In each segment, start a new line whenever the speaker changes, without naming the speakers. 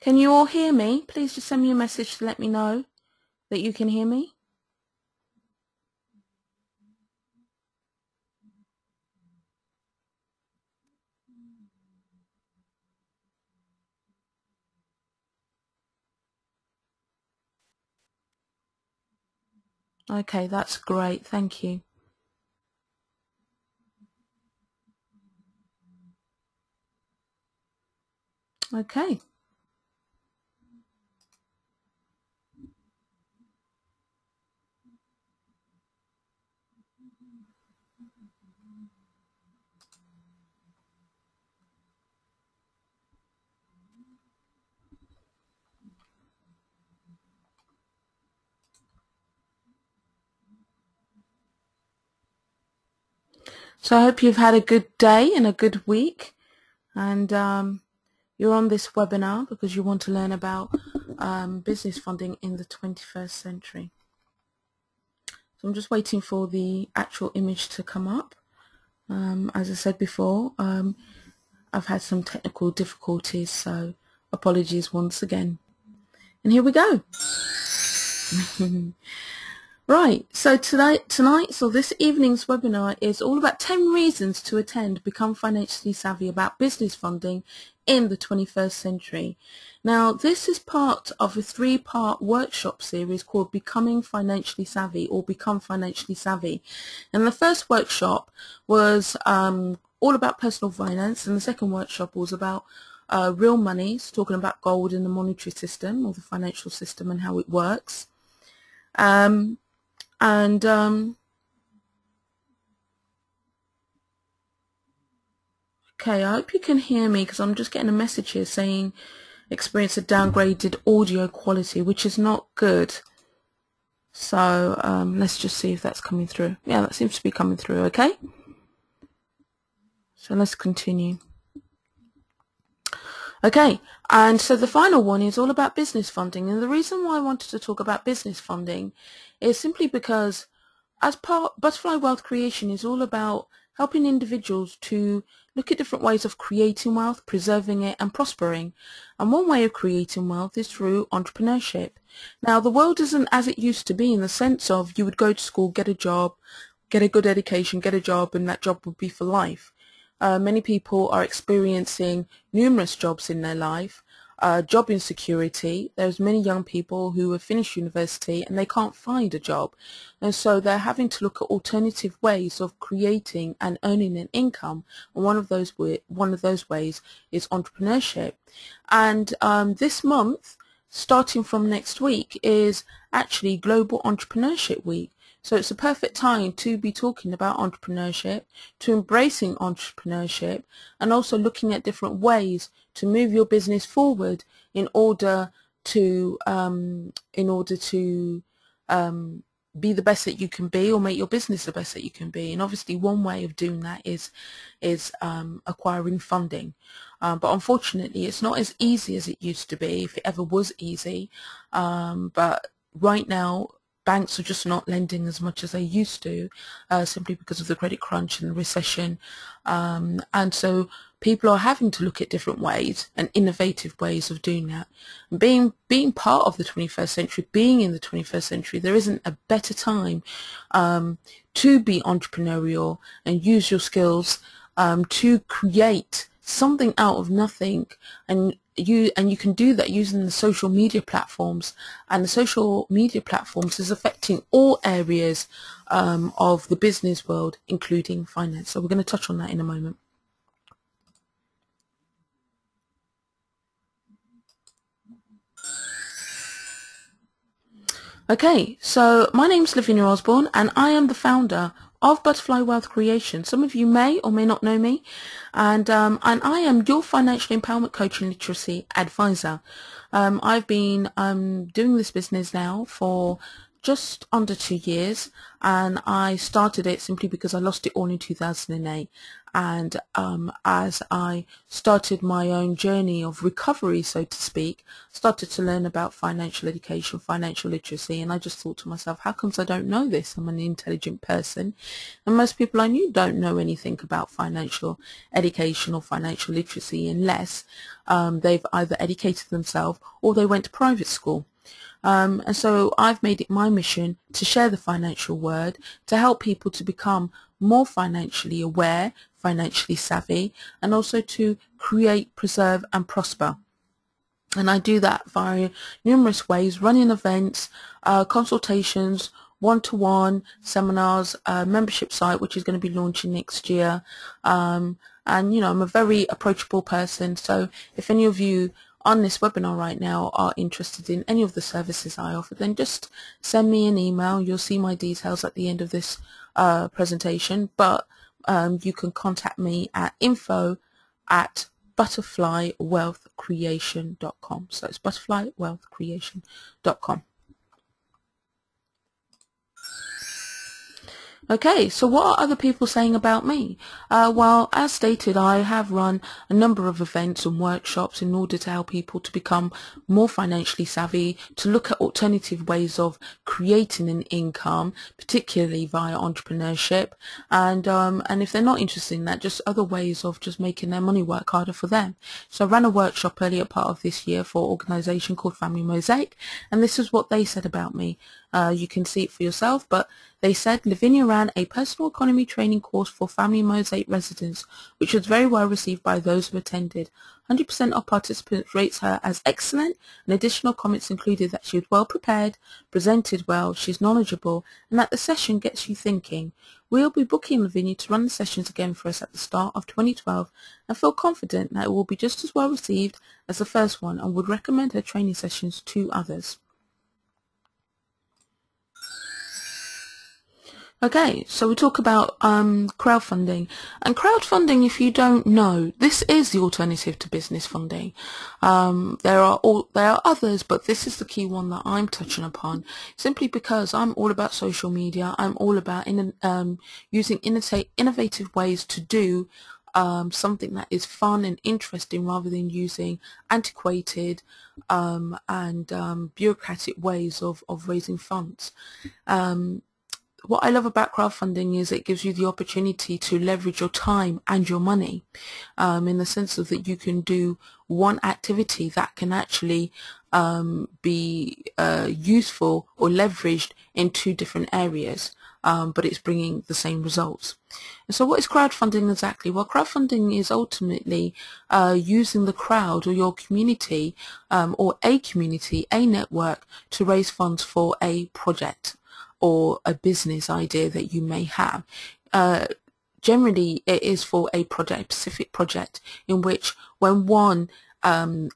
Can you all hear me? Please just send me a message to let me know that you can hear me. Okay, that's great. Thank you. Okay. So I hope you've had a good day and a good week, and you're on this webinar because you want to learn about business funding in the 21st century. So I'm just waiting for the actual image to come up. As I said before, I've had some technical difficulties, so apologies once again. And here we go. Right, so this evening's webinar is all about 10 reasons to attend Become Financially Savvy about business funding in the 21st century. Now, this is part of a 3-part workshop series called Becoming Financially Savvy or Become Financially Savvy. And the first workshop was all about personal finance, and the second workshop was about real money, so talking about gold in the monetary system or the financial system and how it works. Okay, I hope you can hear me because I'm just getting a message here saying experience a downgraded audio quality, which is not good. So let's just see if that's coming through. Yeah, that seems to be coming through. Okay, so let's continue. Okay, and so the final one is all about business funding, and the reason why I wanted to talk about business funding is simply because as part Butterfly Wealth Creation is all about helping individuals to look at different ways of creating wealth, preserving it and prospering. And one way of creating wealth is through entrepreneurship. Now, the world isn't as it used to be in the sense of you would go to school, get a job, get a good education, get a job, and that job would be for life. Many people are experiencing numerous jobs in their life, job insecurity. There's many young people who have finished university and they can't find a job, and so they're having to look at alternative ways of creating and earning an income. And one of those ways is entrepreneurship. And this month, starting from next week, is actually Global Entrepreneurship Week. So it's a perfect time to be talking about entrepreneurship, to embracing entrepreneurship, and also looking at different ways to move your business forward in order to be the best that you can be, or make your business the best that you can be. And obviously one way of doing that is acquiring funding. But unfortunately it's not as easy as it used to be, if it ever was easy. But right now banks are just not lending as much as they used to, simply because of the credit crunch and the recession. And so people are having to look at different ways and innovative ways of doing that. Being part of the 21st century, being in the 21st century, there isn't a better time to be entrepreneurial and use your skills to create something out of nothing. And you can do that using the social media platforms, and the social media platforms is affecting all areas of the business world, including finance. So we're going to touch on that in a moment. Okay, so my name's Lavinia Osborne and I am the founder of Butterfly Wealth Creation. Some of you may or may not know me, and I am your financial empowerment coach and literacy advisor. I've been doing this business now for just under 2 years, and I started it simply because I lost it all in 2008, And as I started my own journey of recovery, so to speak, started to learn about financial education, financial literacy, and I just thought to myself, how comes I don't know this? I'm an intelligent person, and most people I knew don't know anything about financial education or financial literacy unless they've either educated themselves or they went to private school. And so I've made it my mission to share the financial word, to help people to become more financially aware, financially savvy, and also to create, preserve and prosper. And I do that via numerous ways: running events, consultations, one-to-one seminars, membership site which is going to be launching next year. And I'm a very approachable person, so if any of you on this webinar right now are interested in any of the services I offer, then just send me an email. You'll see my details at the end of this presentation, but you can contact me at info@butterflywealthcreation.com. So it's butterflywealthcreation.com. Okay, so what are other people saying about me? Well, as stated, I have run a number of events and workshops in order to help people to become more financially savvy, to look at alternative ways of creating an income, particularly via entrepreneurship, and if they're not interested in that, just other ways of just making their money work harder for them. So I ran a workshop earlier part of this year for an organisation called Family Mosaic, and this is what they said about me. You can see it for yourself, but they said Lavinia ran a personal economy training course for Family Mosaic residents, which was very well received by those who attended. 100% of participants rates her as excellent, and additional comments included that she was well prepared, presented well, she's knowledgeable, and that the session gets you thinking. We'll be booking Lavinia to run the sessions again for us at the start of 2012 and feel confident that it will be just as well received as the first one, and would recommend her training sessions to others. Okay, so we talk about crowdfunding, and crowdfunding, if you don't know, this is the alternative to business funding. There are others, but this is the key one that I'm touching upon, simply because I'm all about social media. I'm all about using innovative ways to do something that is fun and interesting, rather than using antiquated and bureaucratic ways of raising funds. What I love about crowdfunding is it gives you the opportunity to leverage your time and your money, in the sense of that you can do one activity that can actually be useful or leveraged in two different areas, but it's bringing the same results. And so what is crowdfunding exactly? Well, crowdfunding is ultimately using the crowd or your community, or a community, a network, to raise funds for a project or a business idea that you may have. Generally, it is for a project, specific project, in which when one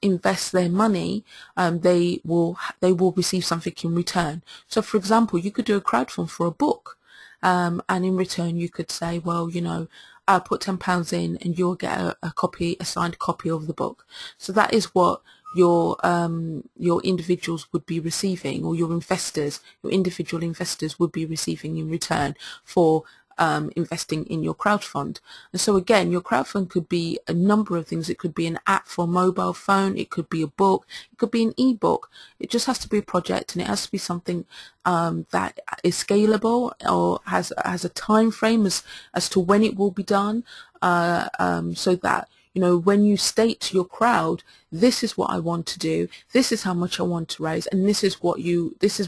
invests their money, they will receive something in return. So, for example, you could do a crowdfund for a book, and in return you could say, well, I'll put £10 in, and you'll get a signed copy of the book. So that is what your individuals would be receiving, or your individual investors would be receiving in return for investing in your crowdfund. And so again, your crowdfund could be a number of things. It could be an app for a mobile phone, it could be a book, it could be an ebook. It just has to be a project, and it has to be something that is scalable, or has a time frame as to when it will be done, so that when you state to your crowd, this is what I want to do, this is how much I want to raise, and this is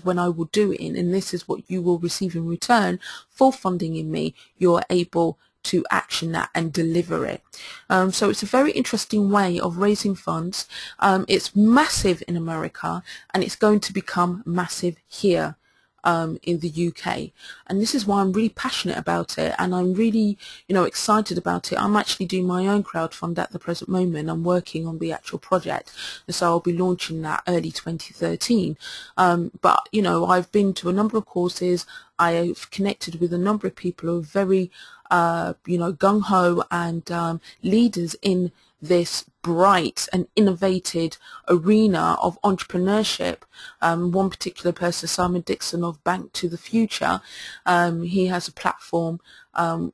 when I will do it in, and this is what you will receive in return for funding in me, you're able to action that and deliver it. So it's a very interesting way of raising funds. It's massive in America, and it's going to become massive here in the UK, and this is why I'm really passionate about it, and I'm really excited about it. I'm actually doing my own crowdfund at the present moment. I'm working on the actual project, and so I'll be launching that early 2013. But I've been to a number of courses. I've connected with a number of people who are very gung-ho and leaders in this bright and innovative arena of entrepreneurship. One particular person, Simon Dixon of Bank to the Future, he has a platform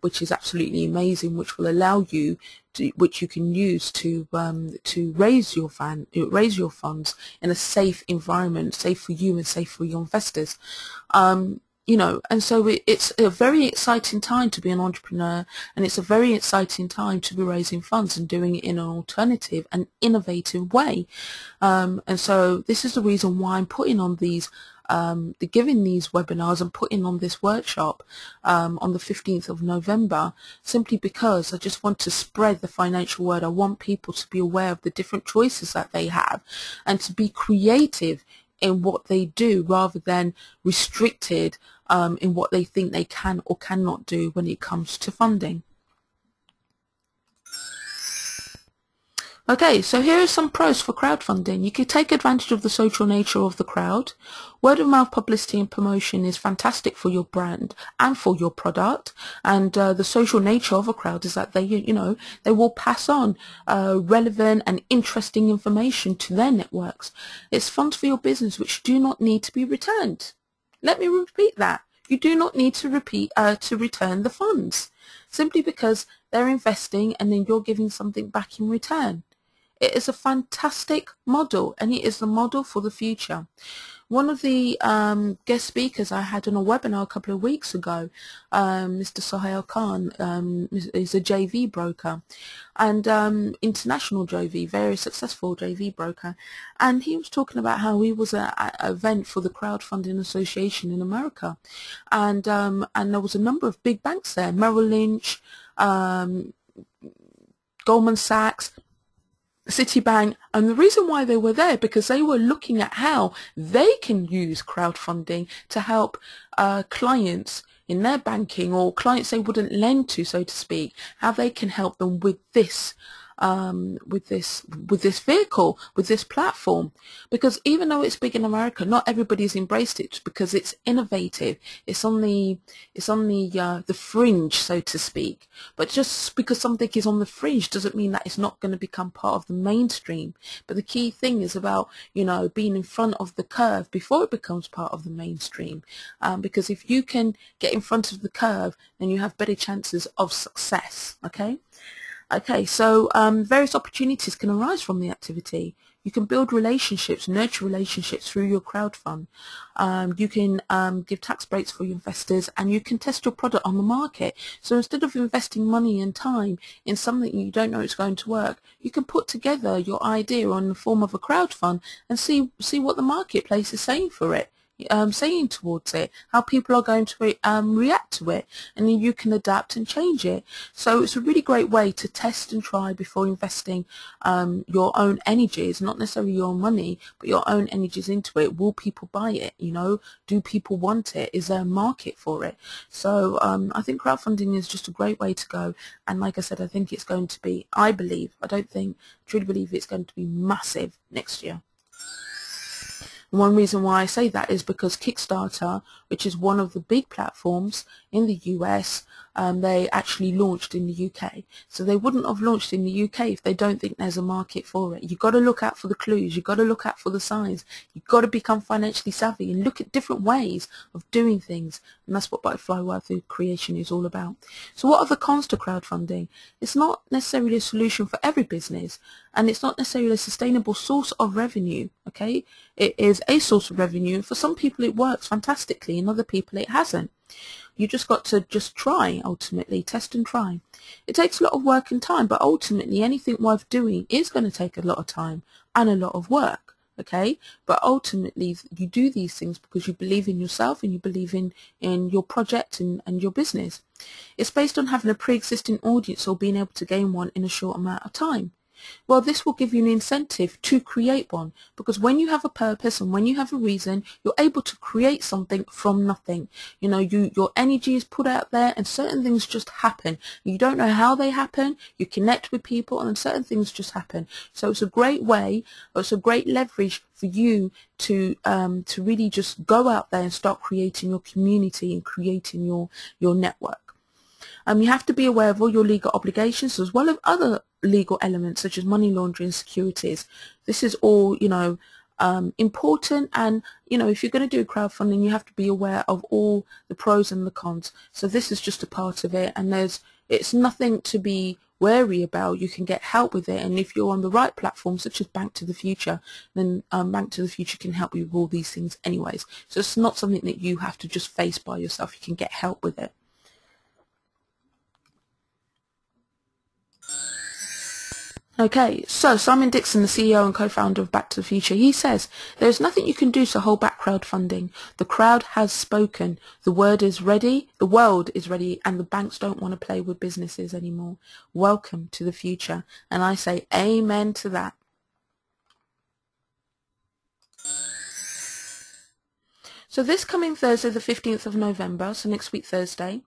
which is absolutely amazing, which will allow you to, which you can use to raise your funds in a safe environment, safe for you and safe for your investors. You know, and so it's a very exciting time to be an entrepreneur, and it's a very exciting time to be raising funds and doing it in an alternative and innovative way. And so this is the reason why I'm putting on these, giving these webinars and putting on this workshop on the 15th of November, simply because I just want to spread the financial word. I want people to be aware of the different choices that they have and to be creative in what they do rather than restricted in what they think they can or cannot do when it comes to funding. Okay, so here are some pros for crowdfunding. You can take advantage of the social nature of the crowd. Word of mouth publicity and promotion is fantastic for your brand and for your product. And the social nature of a crowd is that they, you know, they will pass on relevant and interesting information to their networks. It's funds for your business which do not need to be returned. Let me repeat that. You do not need to return the funds, simply because they're investing and then you're giving something back in return. It is a fantastic model, and it is the model for the future. One of the guest speakers I had on a webinar a couple of weeks ago, Mr. Sohail Khan, is a JV broker, and international JV, very successful JV broker, and he was talking about how he was at an event for the Crowdfunding Association in America, and there was a number of big banks there, Merrill Lynch, Goldman Sachs, Citibank, and the reason why they were there because they were looking at how they can use crowdfunding to help clients in their banking, or clients they wouldn't lend to, so to speak, how they can help them with this vehicle, with this platform. Because even though it's big in America, not everybody's embraced it because it's innovative. It's on the fringe, so to speak. But just because something is on the fringe doesn't mean that it's not going to become part of the mainstream. But the key thing is about, you know, being in front of the curve before it becomes part of the mainstream. Because if you can get in front of the curve, then you have better chances of success. Okay, so various opportunities can arise from the activity. You can build relationships, nurture relationships through your crowdfund. You can give tax breaks for your investors, and you can test your product on the market. So instead of investing money and time in something you don't know it's going to work, you can put together your idea on the form of a crowdfund and see what the marketplace is saying for it. Saying towards it, how people are going to react to it, and then you can adapt and change it. So it's a really great way to test and try before investing your own energies, not necessarily your money, but your own energies into it. Will people buy it? You know, do people want it? Is there a market for it? So I think crowdfunding is just a great way to go, and like I said, I think it's going to be, I truly believe it's going to be massive next year. One reason why I say that is because Kickstarter, which is one of the big platforms in the US, they actually launched in the UK. So they wouldn't have launched in the UK if they don't think there's a market for it. You've got to look out for the clues. You've got to look out for the signs. You've got to become financially savvy and look at different ways of doing things. And that's what Butterfly Wealth Creation is all about. So what are the cons to crowdfunding? It's not necessarily a solution for every business, and it's not necessarily a sustainable source of revenue. Okay, it is a source of revenue. For some people it works fantastically, and other people it hasn't. You just got to try, ultimately, test and try. It takes a lot of work and time, but ultimately anything worth doing is going to take a lot of time and a lot of work. Okay, but ultimately you do these things because you believe in yourself and you believe in your project and your business. It's based on having a pre-existing audience or being able to gain one in a short amount of time. Well, this will give you an incentive to create one, because when you have a purpose and when you have a reason, you're able to create something from nothing. You know, your energy is put out there and certain things just happen. You don't know how they happen. You connect with people and certain things just happen. So it's a great way, or it's a great leverage for you to really just go out there and start creating your community and creating your network. You have to be aware of all your legal obligations as well as other legal elements such as money laundering, securities. This is all, you know, important. And if you're going to do crowdfunding, you have to be aware of all the pros and the cons. So this is just a part of it, and it's nothing to be wary about. You can get help with it, and if you're on the right platform such as Bank to the Future, then Bank to the Future can help you with all these things anyways. So it's not something that you have to just face by yourself. You can get help with it. Okay, so Simon Dixon, the CEO and co-founder of Back to the Future, he says, "There is nothing you can do to hold back crowdfunding. The crowd has spoken. The word is ready, the world is ready, and the banks don't want to play with businesses anymore. Welcome to the future." And I say amen to that. So this coming Thursday, the 15th of November, so next week Thursday,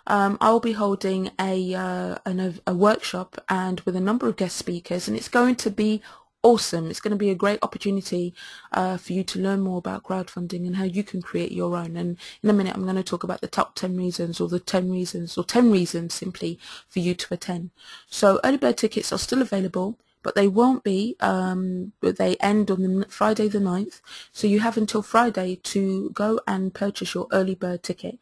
I will be holding a workshop and with a number of guest speakers, and it's going to be awesome. It's going to be a great opportunity for you to learn more about crowdfunding and how you can create your own. And in a minute, I'm going to talk about the top 10 reasons, or the 10 reasons, or 10 reasons simply for you to attend. So early bird tickets are still available, but they won't be, but they end on Friday the 9th, so you have until Friday to go and purchase your early bird ticket.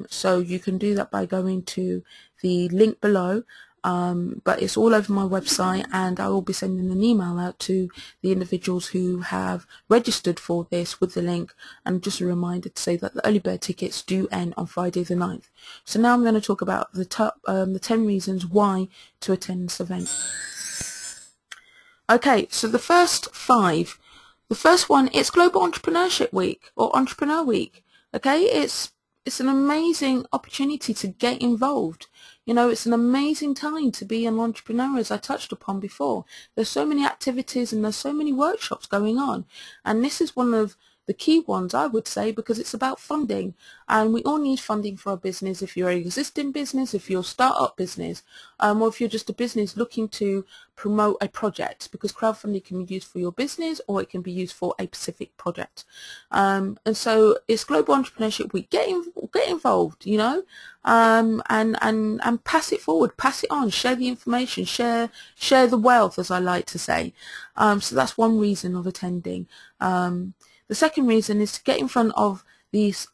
So you can do that by going to the link below, but it's all over my website, and I will be sending an email out to the individuals who have registered for this with the link, and just a reminder to say that the early bird tickets do end on Friday the 9th. So now I'm going to talk about the 10 reasons why to attend this event. Okay, so the first 5. The first one, it's Global Entrepreneurship Week, or Entrepreneur Week. Okay, it's an amazing opportunity to get involved. It's an amazing time to be an entrepreneur, as I touched upon before. There's so many activities and there's so many workshops going on, and this is one of the key ones, I would say, because it's about funding, and we all need funding for our business. If you're an existing business, if you're a start-up business, or if you're just a business looking to promote a project, because crowdfunding can be used for your business or it can be used for a specific project. And so it's Global Entrepreneurship Week. Get involved, and pass it forward, pass it on, share the information, share the wealth, as I like to say. So that's one reason of attending. The second reason is to get in front of these,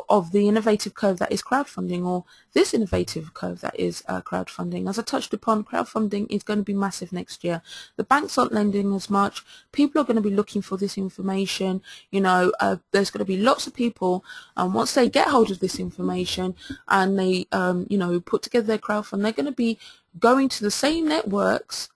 of the innovative curve that is crowdfunding, or this innovative curve that is crowdfunding. As I touched upon, crowdfunding is going to be massive next year. The banks aren't lending as much. People are going to be looking for this information. There's going to be lots of people, and once they get hold of this information and they, put together their crowdfund, they're going to be going to the same networks.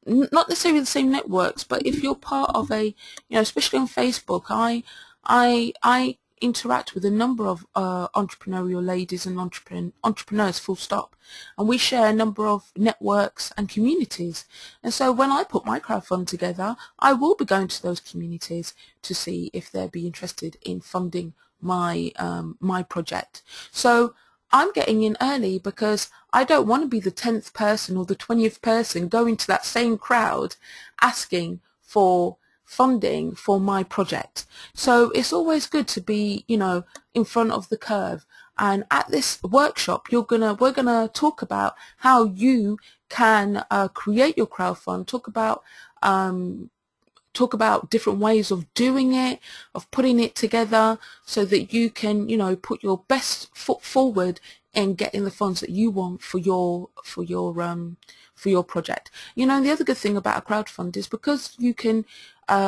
Not necessarily the same networks, but if you're part of a, especially on Facebook, I interact with a number of entrepreneurial ladies and entrepreneurs, full stop, and we share a number of networks and communities. And so when I put my crowdfund together, I will be going to those communities to see if they'd be interested in funding my my project. So I'm getting in early because I don't want to be the 10th person or the 20th person going to that same crowd asking for funding for my project. So it's always good to be, in front of the curve. And at this workshop, we're gonna talk about how you can create your crowdfund. Talk about different ways of doing it, of putting it together, so that you can, put your best foot forward in getting the funds that you want for your project. The other good thing about a crowdfund is because you can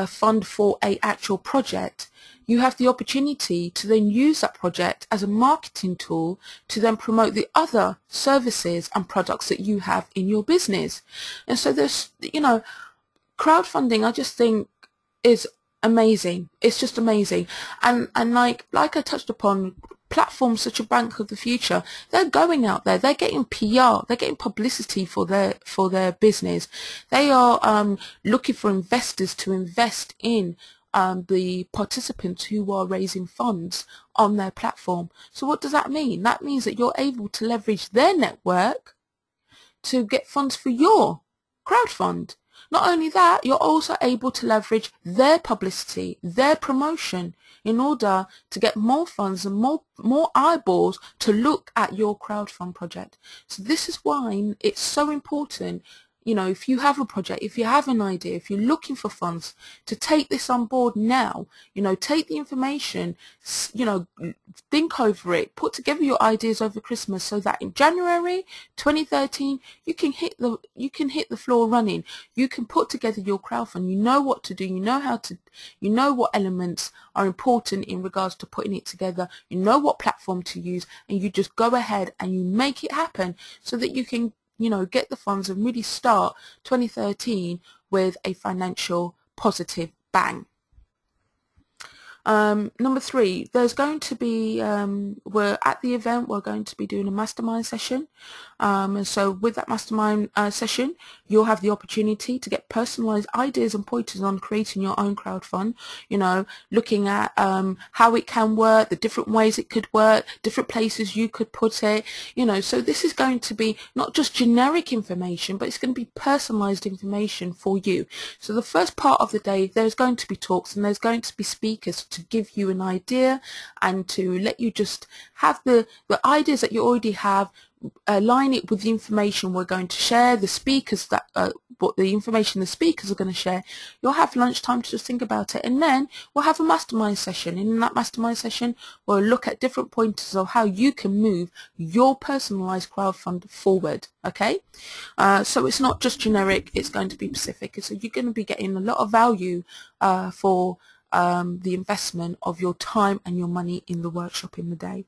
fund for a actual project, you have the opportunity to then use that project as a marketing tool to then promote the other services and products that you have in your business. And so there's, crowdfunding, I just think, is amazing. It's just amazing. And like I touched upon, platforms such as Bank of the Future, they're going out there, they're getting PR, they're getting publicity for their business. They are looking for investors to invest in the participants who are raising funds on their platform. So what does that mean? That means that you're able to leverage their network to get funds for your crowdfund. Not only that, you're also able to leverage their publicity, their promotion, in order to get more funds and more eyeballs to look at your crowdfund project. So this is why it's so important, you know, if you have a project, if you have an idea, if you're looking for funds, to take this on board now. You know, take the information, you know, think over it, put together your ideas over Christmas, so that in January 2013 you can hit the floor running. You can put together your crowdfund. You know what to do. You know how to. You know what elements are important in regards to putting it together. You know what platform to use, and you just go ahead and you make it happen, so that you can, you know, get the funds and really start 2013 with a financial positive bang. Number 3, there's going to be, we're at the event, we're going to be doing a mastermind session. And so with that mastermind session, you'll have the opportunity to get personalized ideas and pointers on creating your own crowdfund, you know, looking at how it can work, the different ways it could work, different places you could put it, you know. So this is going to be not just generic information, but it's going to be personalized information for you. So the first part of the day, there's going to be talks and there's going to be speakers to give you an idea and to let you just have the ideas that you already have, align it with the information we're going to share, the speakers that what the information the speakers are going to share. You'll have lunchtime to just think about it, and then we'll have a mastermind session. In that mastermind session, we'll look at different pointers of how you can move your personalized crowdfund forward. Okay, so it's not just generic, it's going to be specific, so you're going to be getting a lot of value for the investment of your time and your money in the workshop in the day.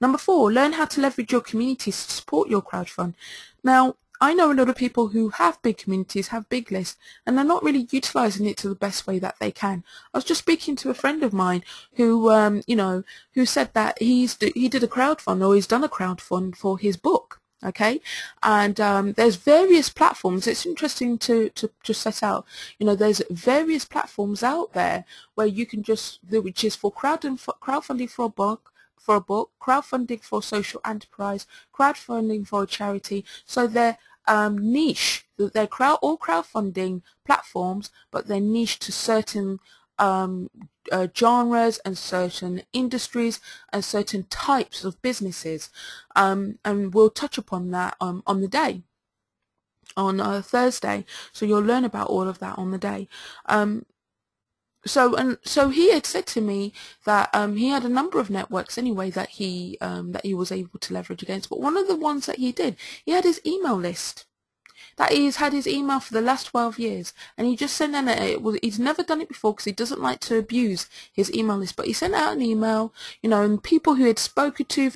Number 4, learn how to leverage your communities to support your crowdfund. Now, I know a lot of people who have big communities, have big lists, and they're not really utilizing it to the best way that they can. I was just speaking to a friend of mine who, you know, who said that he did a crowdfund, or he's done a crowdfund for his book. Okay, and there's various platforms. It's interesting to just set out, you know, there's various platforms out there where you can just, which is for crowdfunding for a book, crowdfunding for social enterprise, crowdfunding for a charity. So they're niche. They're all crowdfunding platforms, but they're niche to certain genres and certain industries and certain types of businesses, and we'll touch upon that on the day, on Thursday. So you'll learn about all of that on the day. So he had said to me that he had a number of networks anyway that he was able to leverage against, but one of the ones that he did, he had his email list. That he's had his email for the last 12 years, and he just sent out, he's never done it before because he doesn't like to abuse his email list, but he sent out an email, you know, and people who had spoken to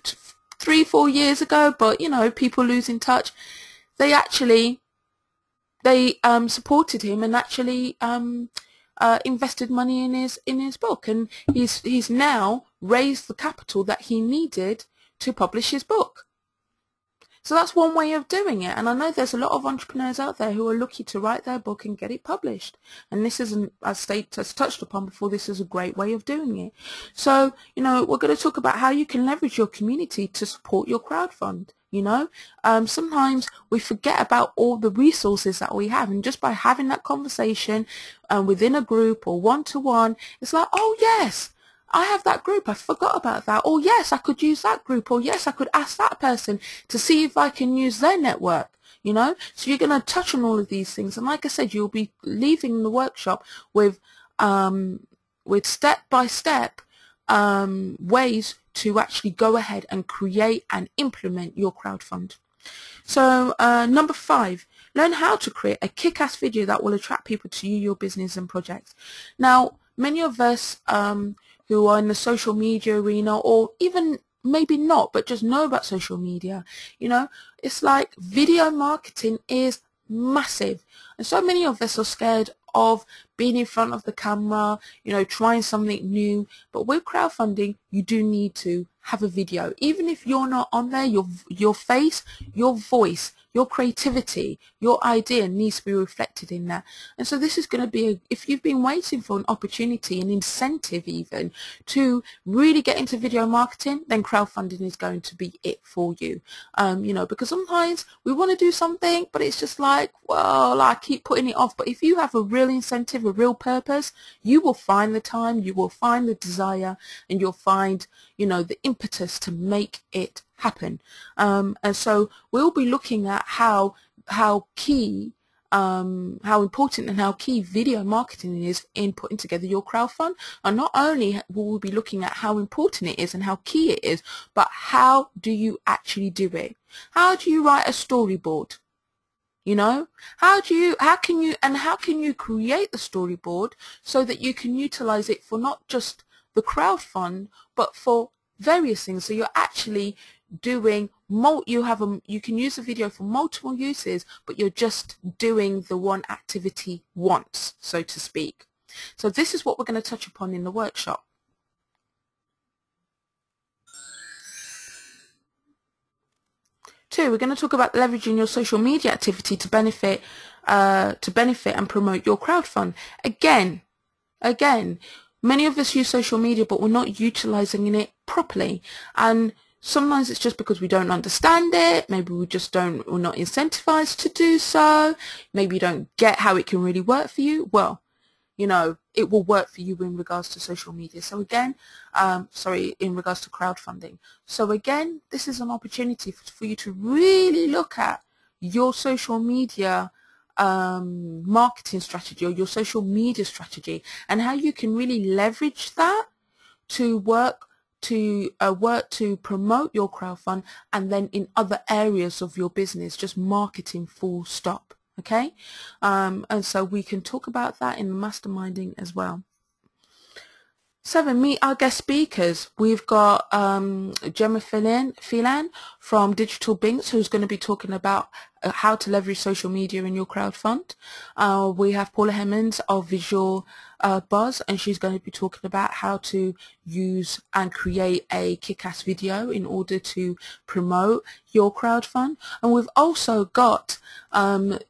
3-4 years ago, but, you know, people losing touch, they supported him and actually invested money in his book, and he's now raised the capital that he needed to publish his book. So that's one way of doing it, and I know there's a lot of entrepreneurs out there who are lucky to write their book and get it published, and this isn't, as touched upon before, this is a great way of doing it. So, you know, we're going to talk about how you can leverage your community to support your crowdfund. You know, sometimes we forget about all the resources that we have, and just by having that conversation within a group or one-to-one, it's like, oh yes, I have that group, I forgot about that, or yes, I could use that group, or yes, I could ask that person to see if I can use their network, you know. So you're going to touch on all of these things, and like I said, you'll be leaving the workshop with step-by-step ways to actually go ahead and create and implement your crowdfund. So number 5, learn how to create a kick-ass video that will attract people to you, your business and projects. Now, many of us who are in the social media arena, or even maybe not, but just know about social media, you know, it's like video marketing is massive, and so many of us are scared of being in front of the camera, you know, trying something new. But with crowdfunding, you do need to have a video. Even if you're not on there, your face, your voice, your creativity, your idea needs to be reflected in that. And so this is going to be, if you've been waiting for an opportunity, an incentive even, to really get into video marketing, then crowdfunding is going to be it for you. You know, because sometimes we want to do something, but it's just like, well, I keep putting it off. But if you have a real incentive, a real purpose, you will find the time, you will find the desire, and you'll find, you know, the impetus to make it happen. And so we'll be looking at how how important and how key video marketing is in putting together your crowdfund. And not only will we be looking at how important it is and how key it is, but how do you actually do it? How do you write a storyboard? You know, how can you create the storyboard so that you can utilize it for not just the crowdfund, but for various things. So you're actually doing you can use the video for multiple uses, but you're just doing the one activity once, so to speak. So this is what we're going to touch upon in the workshop. Two, we're going to talk about leveraging your social media activity to benefit and promote your crowdfund. Again, many of us use social media, but we're not utilizing it properly. And sometimes it's just because we don't understand it. Maybe we're not incentivized to do so. Maybe you don't get how it can really work for you. Well, you know, it will work for you in regards to social media. So again, in regards to crowdfunding. So again, this is an opportunity for you to really look at your social media marketing strategy, or your social media strategy, and how you can really leverage that to work to promote your crowdfund, and then in other areas of your business, just marketing full stop. Okay, and so we can talk about that in the masterminding as well. 7, meet our guest speakers. We've got Gemma Phelan from Digital Binks, who's going to be talking about how to leverage social media in your crowdfund. We have Paula Hemmons of Visual Buzz, and she's going to be talking about how to use and create a kick-ass video in order to promote your crowdfund. And we've also got the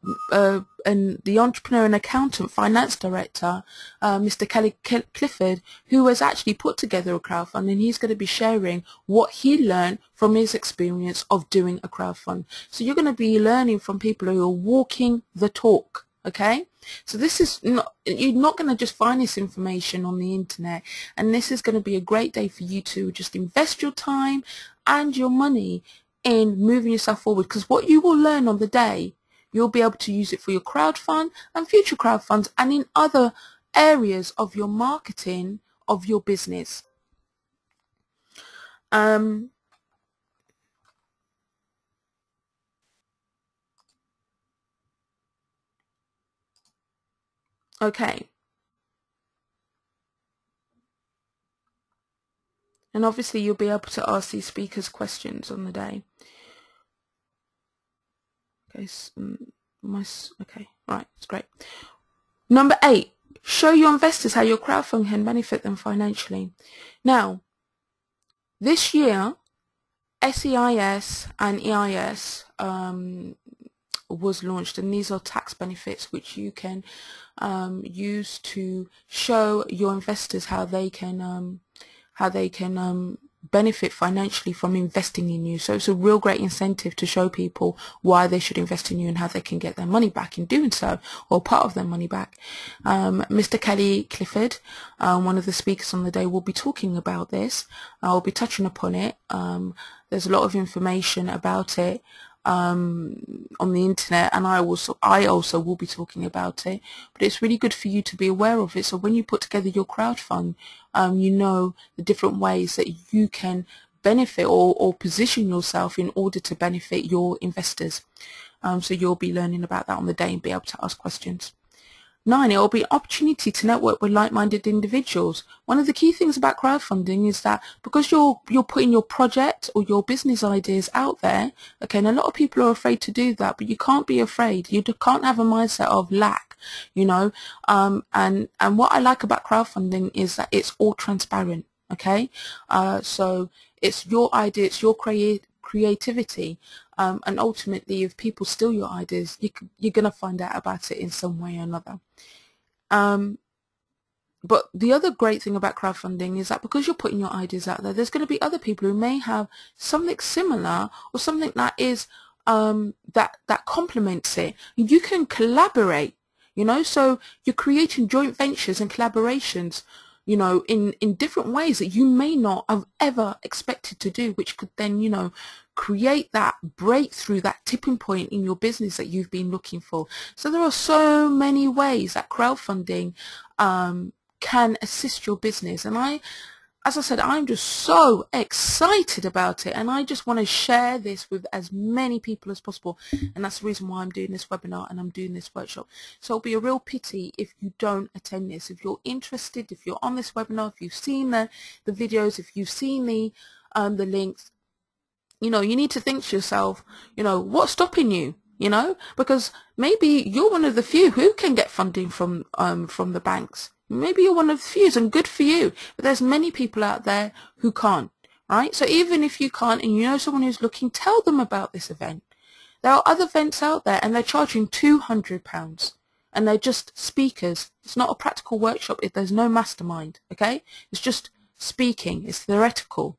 entrepreneur and accountant finance director, Mr. Kelly Clifford, who has actually put together a crowdfund, and he's going to be sharing what he learned from his experience of doing a crowdfund. So you're going to be learning from people who are walking the talk. Okay, so this is not, you're not going to just find this information on the internet, and this is going to be a great day for you to just invest your time and your money in moving yourself forward, because what you will learn on the day, you'll be able to use it for your crowdfund and future crowdfunds, and in other areas of your marketing of your business. Okay. And obviously you'll be able to ask these speakers questions on the day. Okay, okay, right, that's great. Number 8, show your investors how your crowdfunding can benefit them financially. Now, this year, SEIS and EIS was launched, and these are tax benefits which you can use to show your investors how they can benefit financially from investing in you. So it's a real great incentive to show people why they should invest in you and how they can get their money back in doing so, or part of their money back. Mr. Kelly Clifford, one of the speakers on the day, will be talking about this. I'll be touching upon it. There's a lot of information about it on the internet, and I also will be talking about it, but it's really good for you to be aware of it. So when you put together your crowdfund, you know the different ways that you can benefit or position yourself in order to benefit your investors. So you'll be learning about that on the day and be able to ask questions. 9, it will be an opportunity to network with like-minded individuals. One of the key things about crowdfunding is that because you're putting your project or your business ideas out there, okay, and a lot of people are afraid to do that, but you can't be afraid. You can't have a mindset of lack, you know. And what I like about crowdfunding is that it's all transparent, okay. So it's your idea, it's your creativity, and ultimately if people steal your ideas, you're going to find out about it in some way or another. But the other great thing about crowdfunding is that because you're putting your ideas out there, there's going to be other people who may have something similar or something that is that complements it. You can collaborate, you know, so you're creating joint ventures and collaborations. you know, in different ways that you may not have ever expected to do, which could then, you know, create that breakthrough, that tipping point in your business that you've been looking for. So there are so many ways that crowdfunding can assist your business. And as I said, I'm just so excited about it, and I just want to share this with as many people as possible, and that's the reason why I'm doing this webinar and I'm doing this workshop. So it'll be a real pity if you don't attend this. If you're interested, if you're on this webinar, if you've seen the videos, if you've seen the links, you know, you need to think to yourself, you know, what's stopping you? You know, because maybe you're one of the few who can get funding from the banks. Maybe you're one of the few, and good for you. But there's many people out there who can't, right? So even if you can't, and you know someone who's looking, tell them about this event. There are other events out there, and they're charging £200, and they're just speakers. It's not a practical workshop. There's no mastermind. Okay, it's just speaking. It's theoretical.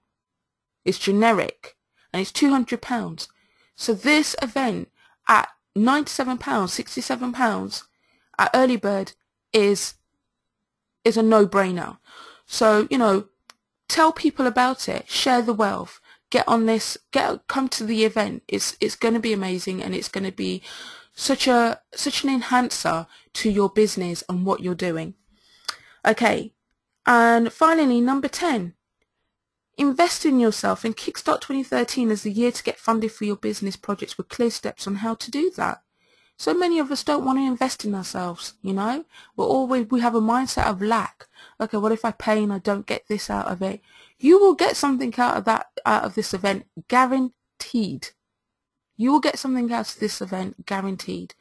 It's generic, and it's £200. So this event at £97, £67 at early bird is a no-brainer. So, you know, tell people about it, share the wealth, get on this, come to the event. It's going to be amazing, and it's going to be such an enhancer to your business and what you're doing. Okay, and finally, number 10. Invest in yourself, and Kickstart 2013 is the year to get funded for your business projects with clear steps on how to do that. So many of us don't want to invest in ourselves, you know. We have a mindset of lack. Okay, what if I pay and I don't get this out of it? You will get something out of this event, guaranteed. You will get something out of this event, guaranteed.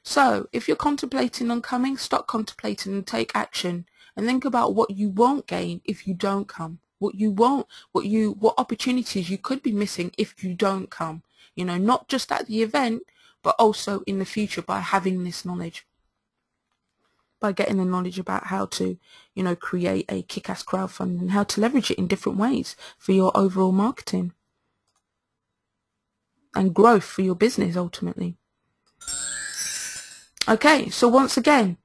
So if you're contemplating on coming, stop contemplating and take action, and think about what you won't gain if you don't come. What opportunities you could be missing if you don't come. You know, not just at the event, but also in the future by having this knowledge, by getting the knowledge about how to, you know, create a kick-ass crowdfunding and how to leverage it in different ways for your overall marketing and growth for your business ultimately. Okay, so once again,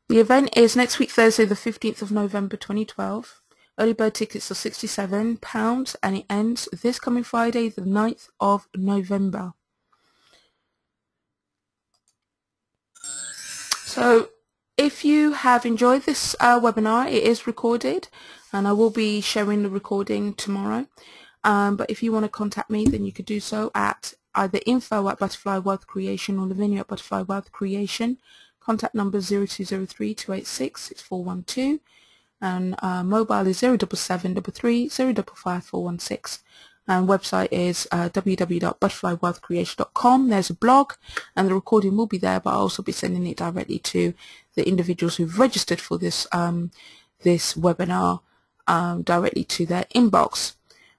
the event is next week, Thursday, the 15th of November 2012. Early bird tickets are £67, and it ends this coming Friday, the 9th of November. So if you have enjoyed this webinar, it is recorded, and I will be sharing the recording tomorrow. But if you want to contact me, then you could do so at either info@Butterfly Wealth Creation or Lavinia at Butterfly Wealth Creation. Contact number 0203 286 6412. And mobile is 07733 055 416, and website is www.butterflywealthcreation.com. There's a blog, and the recording will be there, but I'll also be sending it directly to the individuals who've registered for this this webinar directly to their inbox.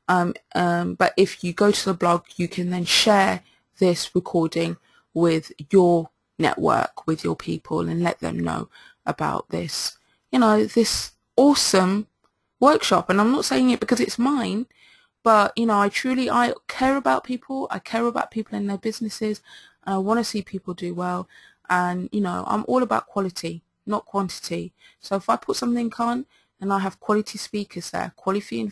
But if you go to the blog, you can then share this recording with your network, with your people, and let them know about this, you know, this awesome workshop. And I'm not saying it because it's mine, but you know, I care about people. I care about people in their businesses, and I want to see people do well. And you know, I'm all about quality, not quantity. So if I put something on and I have quality speakers there, quality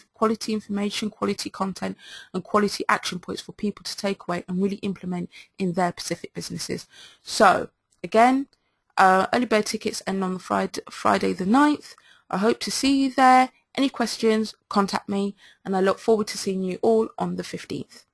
information, quality content, and quality action points for people to take away and really implement in their specific businesses. So again, early bird tickets end on the Friday the 9th. I hope to see you there. Any questions, contact me, and I look forward to seeing you all on the 15th.